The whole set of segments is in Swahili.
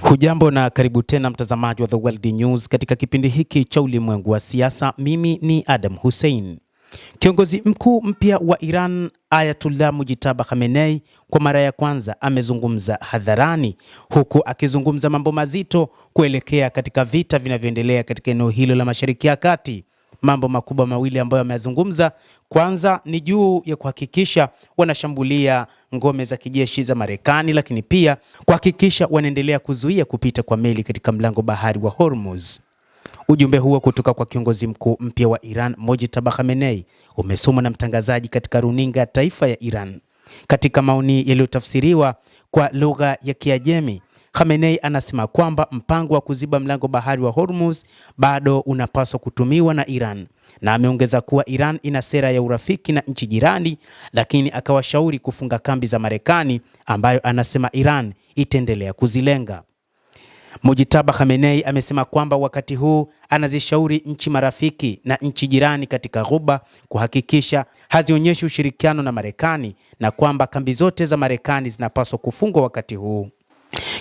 Hujambo na karibu tena mtazamaji wa The World News katika kipindi hiki cha ulimwengu wa siasa. Mimi ni Adam Hussein. Kiongozi mkuu mpya wa Iran Ayatollah Mujtaba Khamenei kwa mara ya kwanza amezungumza hadharani, huku akizungumza mambo mazito kuelekea katika vita vinavyoendelea katika eneo hilo la Mashariki ya Kati. Mambo makubwa mawili ambayo ameyazungumza, kwanza ni juu ya kuhakikisha wanashambulia ngome za kijeshi za Marekani, lakini pia kuhakikisha wanaendelea kuzuia kupita kwa meli katika mlango bahari wa Hormuz. Ujumbe huo kutoka kwa kiongozi mkuu mpya wa Iran Mujtaba Khamenei umesomwa na mtangazaji katika runinga ya taifa ya Iran. Katika maoni yaliyotafsiriwa kwa lugha ya Kiajemi, Khamenei anasema kwamba mpango wa kuziba mlango bahari wa Hormuz bado unapaswa kutumiwa na Iran, na ameongeza kuwa Iran ina sera ya urafiki na nchi jirani, lakini akawashauri kufunga kambi za Marekani ambayo anasema Iran itaendelea kuzilenga. Mujtaba Khamenei amesema kwamba wakati huu anazishauri nchi marafiki na nchi jirani katika Ghuba kuhakikisha hazionyeshi ushirikiano na Marekani, na kwamba kambi zote za Marekani zinapaswa kufungwa wakati huu.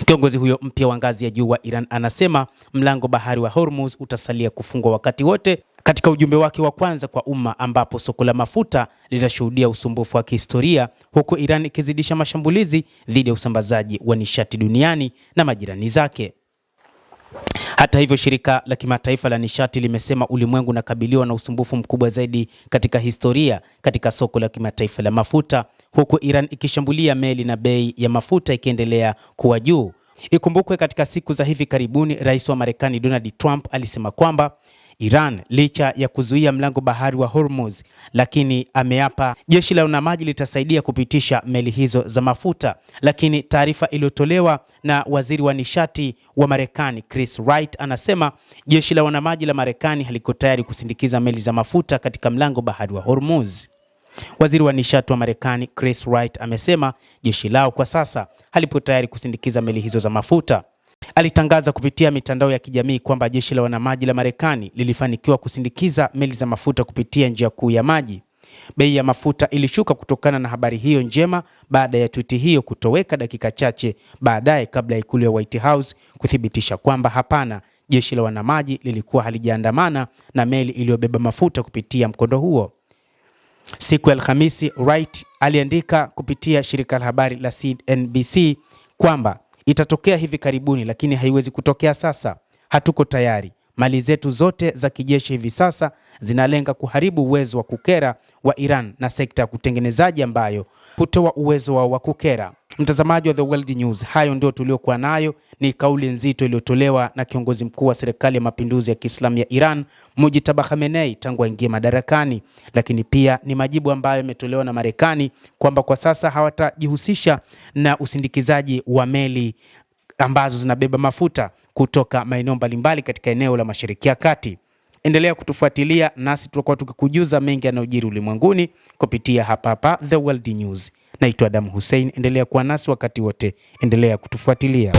Kiongozi huyo mpya wa ngazi ya juu wa Iran anasema mlango bahari wa Hormuz utasalia kufungwa wakati wote, katika ujumbe wake wa kwanza kwa umma, ambapo soko la mafuta linashuhudia usumbufu wa kihistoria, huku Iran ikizidisha mashambulizi dhidi ya usambazaji wa nishati duniani na majirani zake. Hata hivyo, shirika la kimataifa la nishati limesema ulimwengu unakabiliwa na usumbufu mkubwa zaidi katika historia katika soko la kimataifa la mafuta, huku Iran ikishambulia meli na bei ya mafuta ikiendelea kuwa juu. Ikumbukwe katika siku za hivi karibuni, Rais wa Marekani Donald Trump alisema kwamba Iran, licha ya kuzuia mlango bahari wa Hormuz, lakini ameapa jeshi la wanamaji litasaidia kupitisha meli hizo za mafuta. Lakini taarifa iliyotolewa na waziri wa nishati wa Marekani Chris Wright anasema jeshi la wanamaji la Marekani haliko tayari kusindikiza meli za mafuta katika mlango bahari wa Hormuz. Waziri wa nishati wa Marekani Chris Wright amesema jeshi lao kwa sasa halipo tayari kusindikiza meli hizo za mafuta. Alitangaza kupitia mitandao ya kijamii kwamba jeshi la wanamaji la Marekani lilifanikiwa kusindikiza meli za mafuta kupitia njia kuu ya maji. Bei ya mafuta ilishuka kutokana na habari hiyo njema baada ya tweet hiyo kutoweka dakika chache baadaye, kabla ya ikulu ya White House kuthibitisha kwamba hapana, jeshi la wanamaji lilikuwa halijaandamana na meli iliyobeba mafuta kupitia mkondo huo. Siku ya Alhamisi, Wright aliandika kupitia shirika la habari la CNBC kwamba itatokea hivi karibuni, lakini haiwezi kutokea sasa. Hatuko tayari. Mali zetu zote za kijeshi hivi sasa zinalenga kuharibu uwezo wa kukera wa Iran na sekta ya kutengenezaji ambayo hutoa uwezo wa kukera. Mtazamaji wa The World News, hayo ndio tuliokuwa nayo. Ni kauli nzito iliyotolewa na kiongozi mkuu wa serikali ya mapinduzi ya Kiislamu ya Iran Mujtaba Khamenei tangu aingie madarakani, lakini pia ni majibu ambayo yametolewa na Marekani kwamba kwa sasa hawatajihusisha na usindikizaji wa meli ambazo zinabeba mafuta kutoka maeneo mbalimbali katika eneo la Mashariki ya Kati. Endelea kutufuatilia, nasi tutakuwa tukikujuza mengi yanayojiri ulimwenguni kupitia hapa The World News. Naitwa Adam Hussein, endelea kuwa nasi wakati wote, endelea kutufuatilia.